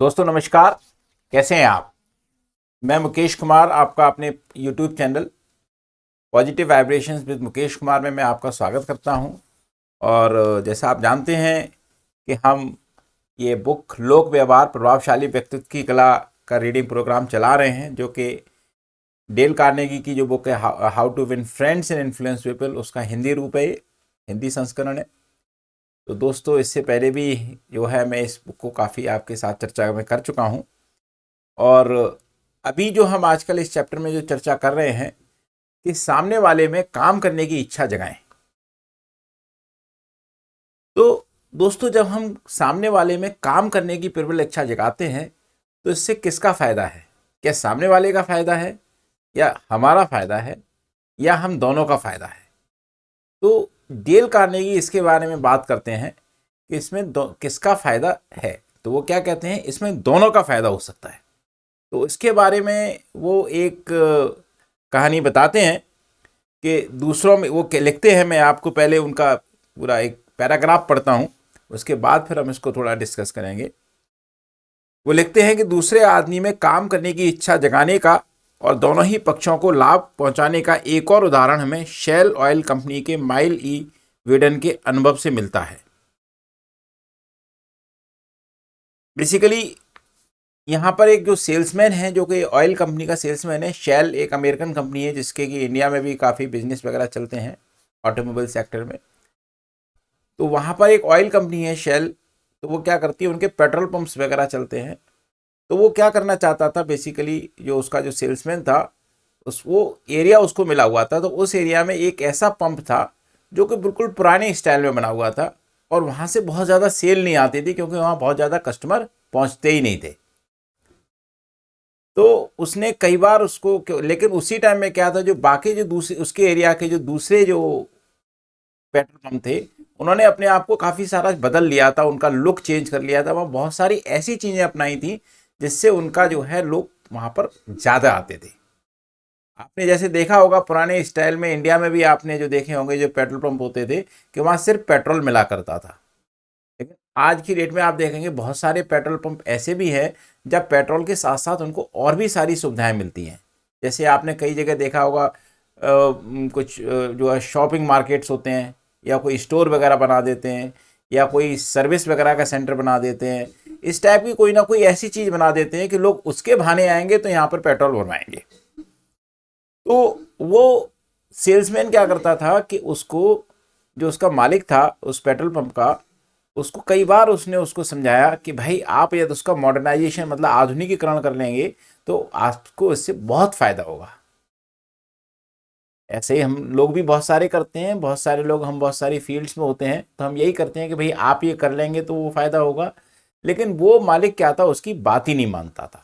दोस्तों नमस्कार। कैसे हैं आप? मैं मुकेश कुमार, आपका अपने YouTube channel positive vibrations with Mukesh Kumar में मैं आपका स्वागत करता हूं। और जैसा आप जानते हैं कि हम ये बुक लोक व्यवहार प्रभावशाली व्यक्तित्व की कला का रीडिंग प्रोग्राम चला रहे हैं, जो कि डेल कार्नेगी की जो बुक है how to win friends and influence people, उसका हिंदी रूप है, हिंदी संस्करण है। तो दोस्तों इससे पहले भी जो है मैं इस बुक को काफ़ी आपके साथ चर्चा में कर चुका हूँ। और अभी जो हम आजकल इस चैप्टर में जो चर्चा कर रहे हैं कि सामने वाले में काम करने की इच्छा जगाएं। तो दोस्तों जब हम सामने वाले में काम करने की प्रबल इच्छा जगाते हैं तो इससे किसका फायदा है? क्या सामने वाले का फायदा है या हमारा फायदा है या हम दोनों का फायदा है? तो डेल कार्नेगी इसके बारे में बात करते हैं कि इसमें किसका फायदा है। तो वो क्या कहते हैं, इसमें दोनों का फायदा हो सकता है। तो इसके बारे में वो एक कहानी बताते हैं कि दूसरों में वो लिखते हैं। मैं आपको पहले उनका पूरा एक पैराग्राफ पढ़ता हूँ, उसके बाद फिर हम इसको थोड़ा डिस्कस करेंगे। वो लिखते हैं कि दूसरे आदमी में काम करने की इच्छा जगाने का और दोनों ही पक्षों को लाभ पहुंचाने का एक और उदाहरण हमें शेल ऑयल कंपनी के माइल ई वेडन के अनुभव से मिलता है। बेसिकली यहाँ पर एक जो सेल्समैन है, जो कि ऑयल कंपनी का सेल्समैन है। शेल एक अमेरिकन कंपनी है जिसके कि इंडिया में भी काफ़ी बिजनेस वगैरह चलते हैं ऑटोमोबाइल सेक्टर में। तो वहाँ पर एक ऑयल कंपनी है शेल। तो वो क्या करती है, उनके पेट्रोल पंप्स वगैरह चलते हैं। तो वो क्या करना चाहता था, बेसिकली जो उसका जो सेल्समैन था वो एरिया उसको मिला हुआ था। तो उस एरिया में एक ऐसा पंप था जो कि बिल्कुल पुराने स्टाइल में बना हुआ था और वहाँ से बहुत ज़्यादा सेल नहीं आती थी, क्योंकि वहाँ बहुत ज़्यादा कस्टमर पहुँचते ही नहीं थे। तो उसने कई बार उसको, लेकिन उसी टाइम में क्या था, जो बाकी जो दूसरे उसके एरिया के जो दूसरे जो पेट्रोल पंप थे, उन्होंने अपने आप को काफ़ी सारा बदल लिया था, उनका लुक चेंज कर लिया था। वहाँ बहुत सारी ऐसी चीज़ें अपनाई थी जिससे उनका जो है लोग वहाँ पर ज़्यादा आते थे। आपने जैसे देखा होगा पुराने स्टाइल में, इंडिया में भी आपने जो देखे होंगे जो पेट्रोल पंप होते थे कि वहाँ सिर्फ पेट्रोल मिला करता था। लेकिन आज की डेट में आप देखेंगे बहुत सारे पेट्रोल पंप ऐसे भी हैं जब पेट्रोल के साथ साथ उनको और भी सारी सुविधाएं मिलती हैं। जैसे आपने कई जगह देखा होगा कुछ जो है शॉपिंग मार्केट्स होते हैं, या कोई स्टोर वगैरह बना देते हैं, या कोई सर्विस वगैरह का सेंटर बना देते हैं। इस टाइप की कोई ना कोई ऐसी चीज़ बना देते हैं कि लोग उसके बहाने आएंगे तो यहाँ पर पेट्रोल भरवाएंगे। तो वो सेल्समैन क्या करता था कि उसको, जो उसका मालिक था उस पेट्रोल पंप का, उसको कई बार उसने उसको समझाया कि भाई आप यदि उसका मॉडर्नाइजेशन मतलब आधुनिकीकरण कर लेंगे तो आपको इससे बहुत फायदा होगा। ऐसे ही हम लोग भी बहुत सारे करते हैं, बहुत सारे लोग, हम बहुत सारी फील्ड्स में होते हैं तो हम यही करते हैं कि भाई आप ये कर लेंगे तो वो फायदा होगा। लेकिन वो मालिक क्या था, उसकी बात ही नहीं मानता था।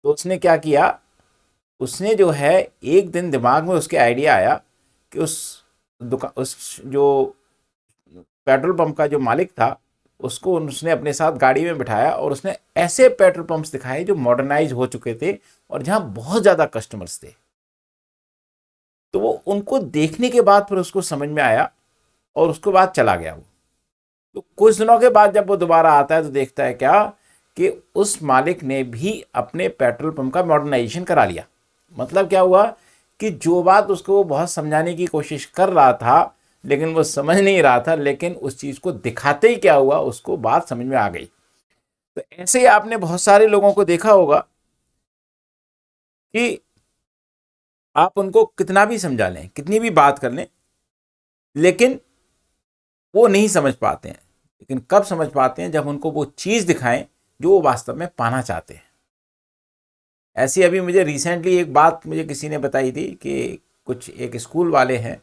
तो उसने क्या किया, उसने जो है एक दिन दिमाग में उसके आइडिया आया कि उस जो पेट्रोल पंप का जो मालिक था उसको उसने अपने साथ गाड़ी में बिठाया और उसने ऐसे पेट्रोल पंप्स दिखाए जो मॉडर्नाइज हो चुके थे और जहां बहुत ज़्यादा कस्टमर्स थे। तो वो उनको देखने के बाद फिर उसको समझ में आया और उसके बाद चला गया वो। तो कुछ दिनों के बाद जब वो दोबारा आता है तो देखता है क्या कि उस मालिक ने भी अपने पेट्रोल पंप का मॉडर्नाइजेशन करा लिया। मतलब क्या हुआ कि जो बात उसको वो बहुत समझाने की कोशिश कर रहा था लेकिन वो समझ नहीं रहा था, लेकिन उस चीज़ को दिखाते ही क्या हुआ, उसको बात समझ में आ गई। तो ऐसे ही आपने बहुत सारे लोगों को देखा होगा कि आप उनको कितना भी समझा लें, कितनी भी बात कर लें, लेकिन वो नहीं समझ पाते हैं। लेकिन कब समझ पाते हैं, जब उनको वो चीज़ दिखाएं जो वो वास्तव में पाना चाहते हैं। ऐसी अभी मुझे रिसेंटली एक बात मुझे किसी ने बताई थी कि कुछ एक स्कूल वाले हैं,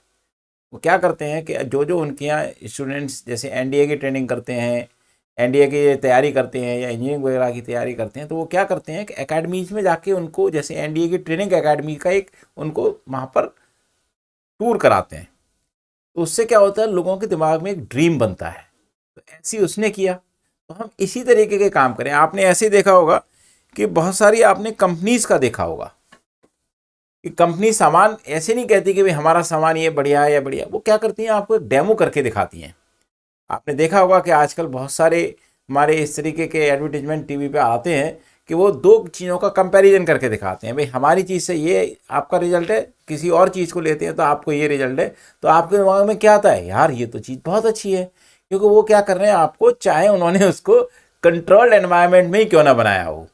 वो क्या करते हैं कि जो जो उनके यहाँ स्टूडेंट्स जैसे एनडीए की ट्रेनिंग करते हैं, एनडीए की तैयारी करते हैं या इंजीनियरिंग वगैरह की तैयारी करते हैं, तो वो क्या करते हैं कि एकेडमीज में जाके उनको, जैसे एनडीए की ट्रेनिंग एकेडमी का एक उनको वहाँ पर टूर कराते हैं। तो उससे क्या होता है, लोगों के दिमाग में एक ड्रीम बनता है। तो ऐसी उसने किया। तो हम इसी तरीके के काम करें। आपने ऐसे देखा होगा कि बहुत सारी आपने कंपनीज का देखा होगा कि कंपनी सामान ऐसे नहीं कहती कि भाई हमारा सामान ये बढ़िया है या बढ़िया। वो क्या करती हैं, आपको एक डेमो करके दिखाती हैं। आपने देखा होगा कि आजकल बहुत सारे हमारे इस तरीके के एडवर्टीजमेंट टीवी पे आते हैं कि वो दो चीज़ों का कंपैरिजन करके दिखाते हैं, भाई हमारी चीज़ से ये आपका रिजल्ट है, किसी और चीज़ को लेते हैं तो आपको ये रिजल्ट है। तो आपके दिमाग में क्या आता है, यार ये तो चीज़ बहुत अच्छी है, क्योंकि वो क्या कर रहे हैं आपको, चाहे उन्होंने उसको कंट्रोल्ड एनवायरनमेंट में ही क्यों ना बनाया हो,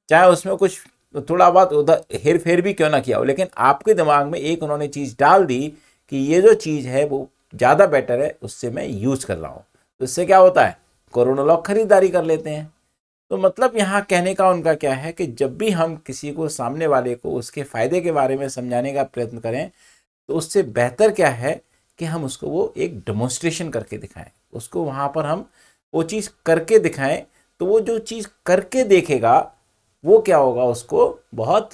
चाहे उसमें कुछ थोड़ा बहुत उधर हेर फेर भी क्यों ना किया हो, लेकिन आपके दिमाग में एक उन्होंने चीज़ डाल दी कि ये जो चीज़ है वो ज़्यादा बेटर है, उससे मैं यूज़ कर रहा हूँ। तो इससे क्या होता है, करोड़ों लोग खरीदारी कर लेते हैं। तो मतलब यहाँ कहने का उनका क्या है कि जब भी हम किसी को, सामने वाले को, उसके फ़ायदे के बारे में समझाने का प्रयत्न करें, तो उससे बेहतर क्या है कि हम उसको वो एक डेमोन्स्ट्रेशन करके दिखाएं, उसको वहाँ पर हम वो चीज़ करके दिखाएं। तो वो जो चीज़ करके देखेगा वो क्या होगा, उसको बहुत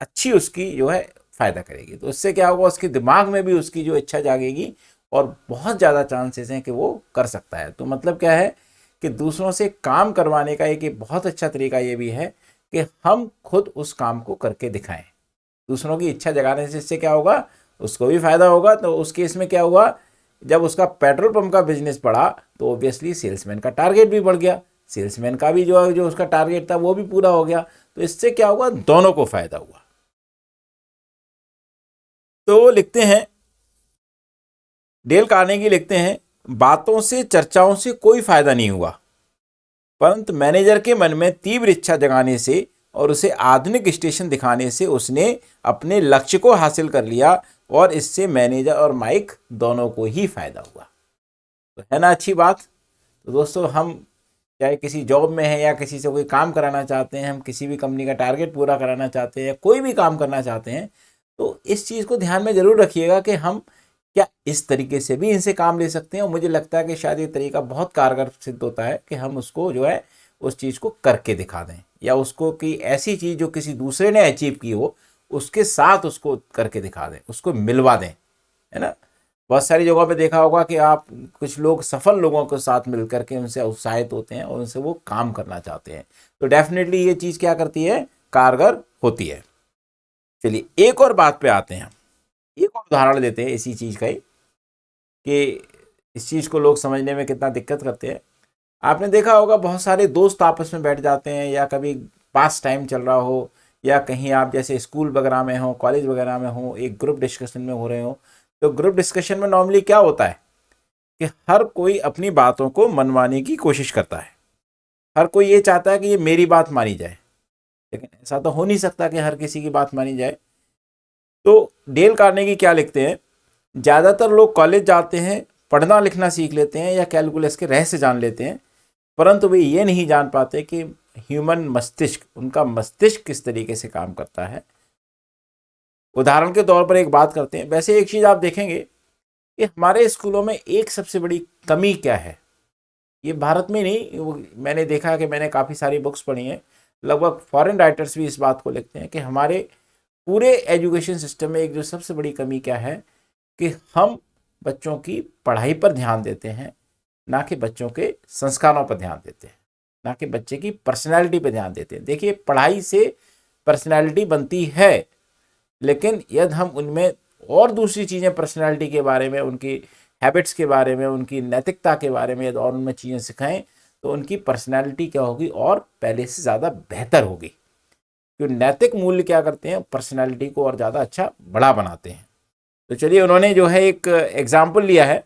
अच्छी उसकी जो है फ़ायदा करेगी। तो उससे क्या होगा, उसके दिमाग में भी उसकी जो इच्छा जागेगी और बहुत ज़्यादा चांसेस हैं कि वो कर सकता है। तो मतलब क्या है कि दूसरों से काम करवाने का एक बहुत अच्छा तरीका ये भी है कि हम खुद उस काम को करके दिखाएं। दूसरों की इच्छा जगाने से इससे क्या होगा, उसको भी फ़ायदा होगा। तो उस केस में क्या हुआ, जब उसका पेट्रोल पंप का बिजनेस बढ़ा तो ऑब्वियसली सेल्समैन का टारगेट भी बढ़ गया, सेल्समैन का भी जो है जो उसका टारगेट था वो भी पूरा हो गया। तो इससे क्या हुआ, दोनों को फ़ायदा हुआ। तो वो लिखते हैं, डेल कार्नेगी लिखते हैं, बातों से, चर्चाओं से कोई फ़ायदा नहीं हुआ, परंतु मैनेजर के मन में तीव्र इच्छा जगाने से और उसे आधुनिक स्टेशन दिखाने से उसने अपने लक्ष्य को हासिल कर लिया, और इससे मैनेजर और माइक दोनों को ही फायदा हुआ। तो है ना अच्छी बात। तो दोस्तों, हम चाहे किसी जॉब में है या किसी से कोई काम कराना चाहते हैं, हम किसी भी कंपनी का टारगेट पूरा कराना चाहते हैं या कोई भी काम करना चाहते हैं, तो इस चीज़ को ध्यान में ज़रूर रखिएगा कि हम क्या इस तरीके से भी इनसे काम ले सकते हैं। और मुझे लगता है कि शायद ये तरीका बहुत कारगर सिद्ध होता है कि हम उसको जो है उस चीज़ को करके दिखा दें, या उसको कि ऐसी चीज़ जो किसी दूसरे ने अचीव की हो उसके साथ उसको करके दिखा दें, उसको मिलवा दें, है ना। बहुत सारी जगहों पे देखा होगा कि आप, कुछ लोग सफल लोगों के साथ मिलकर के उनसे उत्साहित होते हैं और उनसे वो काम करना चाहते हैं। तो डेफिनेटली ये चीज़ क्या करती है, कारगर होती है। चलिए एक और बात पे आते हैं, हम एक और उदाहरण देते हैं इसी चीज़ का ही, कि इस चीज़ को लोग समझने में कितना दिक्कत करते हैं। आपने देखा होगा बहुत सारे दोस्त आपस में बैठ जाते हैं, या कभी पास टाइम चल रहा हो, या कहीं आप जैसे स्कूल वगैरह में हो, कॉलेज वगैरह में हो, एक ग्रुप डिस्कशन में हो रहे हो। तो ग्रुप डिस्कशन में नॉर्मली क्या होता है कि हर कोई अपनी बातों को मनवाने की कोशिश करता है, हर कोई ये चाहता है कि ये मेरी बात मानी जाए, लेकिन ऐसा तो हो नहीं सकता कि हर किसी की बात मानी जाए। तो डेल कार्नेगी क्या लिखते हैं, ज़्यादातर लोग कॉलेज जाते हैं, पढ़ना लिखना सीख लेते हैं या कैलकुलस के रहस्य जान लेते हैं, परंतु वे ये नहीं जान पाते कि ह्यूमन मस्तिष्क, उनका मस्तिष्क किस तरीके से काम करता है। उदाहरण के तौर पर एक बात करते हैं, वैसे एक चीज़ आप देखेंगे कि हमारे स्कूलों में एक सबसे बड़ी कमी क्या है, ये भारत में नहीं, मैंने देखा कि मैंने काफ़ी सारी बुक्स पढ़ी हैं, लगभग फॉरेन राइटर्स भी इस बात को लिखते हैं कि हमारे पूरे एजुकेशन सिस्टम में एक जो सबसे बड़ी कमी क्या है कि हम बच्चों की पढ़ाई पर ध्यान देते हैं, ना कि बच्चों के संस्कारों पर ध्यान देते हैं, ना कि बच्चे की पर्सनैलिटी पर ध्यान देते हैं। देखिए, पढ़ाई से पर्सनैलिटी बनती है, लेकिन यदि हम उनमें और दूसरी चीज़ें, पर्सनैलिटी के बारे में, उनकी हैबिट्स के बारे में, उनकी नैतिकता के बारे में यदि और उनमें चीज़ें सिखाएं, तो उनकी पर्सनैलिटी क्या होगी, और पहले से ज़्यादा बेहतर होगी। क्योंकि नैतिक मूल्य क्या करते हैं, पर्सनैलिटी को और ज़्यादा अच्छा बड़ा बनाते हैं। तो चलिए, उन्होंने जो है एक एग्जाम्पल लिया है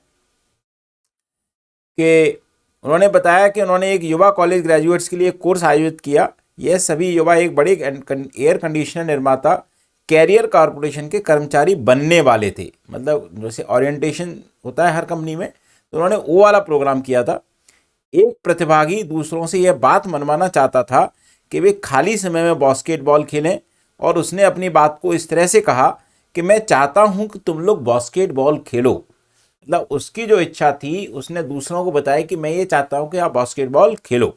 कि उन्होंने बताया कि उन्होंने एक युवा कॉलेज ग्रेजुएट्स के लिए कोर्स आयोजित किया। यह सभी युवा एक बड़े एयर कंडीशनर निर्माता कैरियर कॉरपोरेशन के कर्मचारी बनने वाले थे। मतलब जैसे ओरिएंटेशन होता है हर कंपनी में, तो उन्होंने वो वाला प्रोग्राम किया था। एक प्रतिभागी दूसरों से यह बात मनवाना चाहता था कि वे खाली समय में बास्केटबॉल खेलें, और उसने अपनी बात को इस तरह से कहा कि मैं चाहता हूं कि तुम लोग बास्केटबॉल खेलो। मतलब उसकी जो इच्छा थी, उसने दूसरों को बताया कि मैं ये चाहता हूं कि आप बास्केटबॉल खेलो।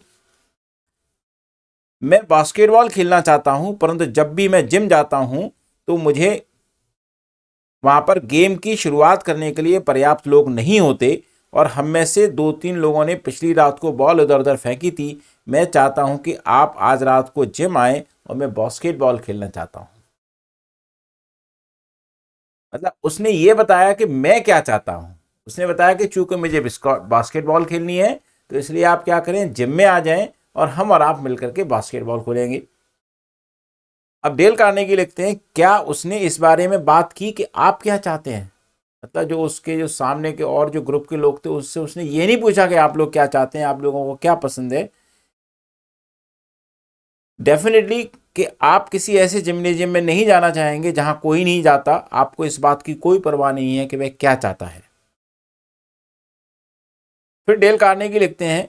मैं बास्केटबॉल खेलना चाहता हूं, परंतु जब भी मैं जिम जाता हूं तो मुझे वहां पर गेम की शुरुआत करने के लिए पर्याप्त लोग नहीं होते, और हम में से 2-3 लोगों ने पिछली रात को बॉल इधर उधर फेंकी थी। मैं चाहता हूं कि आप आज रात को जिम आए और मैं बास्केटबॉल खेलना चाहता हूं। मतलब उसने ये बताया कि मैं क्या चाहता हूं, उसने बताया कि चूंकि मुझे बास्केटबॉल खेलनी है तो इसलिए आप क्या करें, जिम में आ जाएं और हम और आप मिलकर के बास्केटबॉल खेलेंगे। अब डेल कार्नेगी लिखते हैं, क्या उसने इस बारे में बात की कि आप क्या चाहते हैं? मतलब जो उसके जो सामने के और जो ग्रुप के लोग थे उससे उसने ये नहीं पूछा कि आप लोग क्या चाहते हैं, आप लोगों को क्या पसंद है। डेफिनेटली कि आप किसी ऐसे जिम्नेजियम में नहीं जाना चाहेंगे जहां कोई नहीं जाता, आपको इस बात की कोई परवाह नहीं है कि वह क्या चाहता है। फिर डेल कार्नेगी लिखते हैं,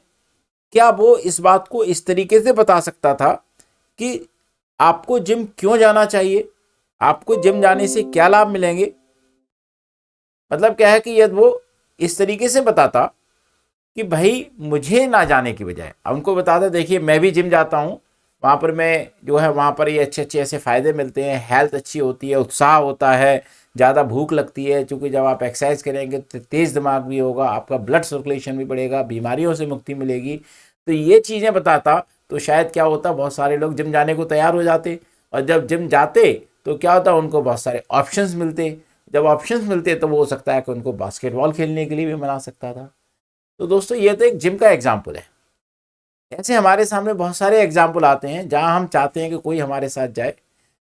क्या वो इस बात को इस तरीके से बता सकता था कि आपको जिम क्यों जाना चाहिए, आपको जिम जाने से क्या लाभ मिलेंगे। मतलब क्या है कि यदि वो इस तरीके से बताता कि भाई मुझे ना जाने की बजाय उनको बताता, देखिए मैं भी जिम जाता हूँ, वहाँ पर मैं जो है वहाँ पर ये अच्छे अच्छे ऐसे फ़ायदे मिलते हैं, हेल्थ अच्छी होती है, उत्साह होता है, ज़्यादा भूख लगती है, क्योंकि जब आप एक्सरसाइज करेंगे तो तेज़ दिमाग भी होगा, आपका ब्लड सर्कुलेशन भी बढ़ेगा, बीमारियों से मुक्ति मिलेगी। तो ये चीज़ें बताता तो शायद क्या होता, बहुत सारे लोग जिम जाने को तैयार हो जाते, और जब जिम जाते तो क्या होता, उनको बहुत सारे ऑप्शंस मिलते। जब ऑप्शंस मिलते तो वो हो सकता है कि उनको बास्केटबॉल खेलने के लिए भी मना सकता था। तो दोस्तों ये तो एक जिम का एग्जाम्पल है। ऐसे हमारे सामने बहुत सारे एग्जाम्पल आते हैं जहां हम चाहते हैं कि कोई हमारे साथ जाए,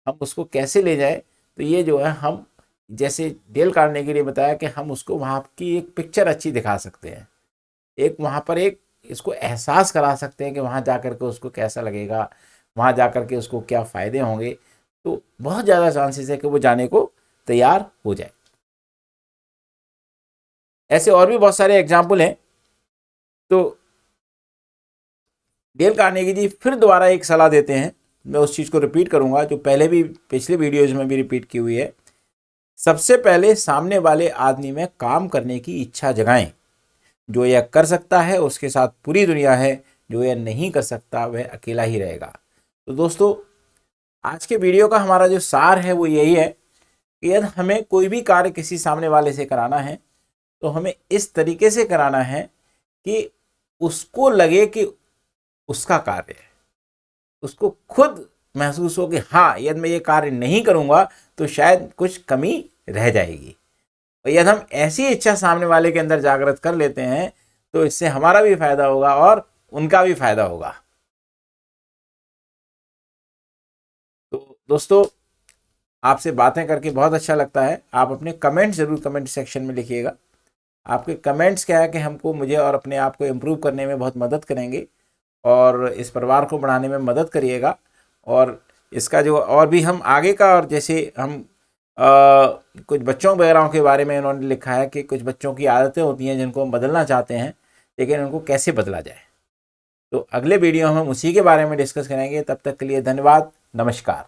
हम उसको कैसे ले जाए। तो ये जो है हम, जैसे डेल कार्नेगी ने बताया कि हम उसको वहाँ की एक पिक्चर अच्छी दिखा सकते हैं, एक वहाँ पर एक इसको एहसास करा सकते हैं कि वहाँ जा कर के उसको कैसा लगेगा, वहाँ जा कर के उसको क्या फ़ायदे होंगे। तो बहुत ज़्यादा चांसेस है कि वो जाने को तैयार हो जाए। ऐसे और भी बहुत सारे एग्जाम्पल हैं। तो डेल कार्नेगी जी फिर दोबारा एक सलाह देते हैं, मैं उस चीज़ को रिपीट करूंगा जो पहले भी पिछले वीडियोज में भी रिपीट की हुई है। सबसे पहले सामने वाले आदमी में काम करने की इच्छा जगाएं। जो यह कर सकता है उसके साथ पूरी दुनिया है, जो यह नहीं कर सकता वह अकेला ही रहेगा। तो दोस्तों आज के वीडियो का हमारा जो सार है वो यही है कि यदि हमें कोई भी कार्य किसी सामने वाले से कराना है तो हमें इस तरीके से कराना है कि उसको लगे कि उसका कार्य है, उसको खुद महसूस हो कि हाँ यदि मैं ये कार्य नहीं करूँगा तो शायद कुछ कमी रह जाएगी। और यदि हम ऐसी इच्छा सामने वाले के अंदर जागृत कर लेते हैं तो इससे हमारा भी फायदा होगा और उनका भी फायदा होगा। तो दोस्तों आपसे बातें करके बहुत अच्छा लगता है। आप अपने कमेंट ज़रूर कमेंट सेक्शन में लिखिएगा। आपके कमेंट्स क्या है कि हमको, मुझे और अपने आप को इम्प्रूव करने में बहुत मदद करेंगे और इस परिवार को बढ़ाने में मदद करिएगा। और इसका जो और भी हम आगे का, और जैसे हम कुछ बच्चों वगैरह के बारे में उन्होंने लिखा है कि कुछ बच्चों की आदतें होती हैं जिनको हम बदलना चाहते हैं लेकिन उनको कैसे बदला जाए। तो अगले वीडियो में हम उसी के बारे में डिस्कस करेंगे। तब तक के लिए धन्यवाद, नमस्कार।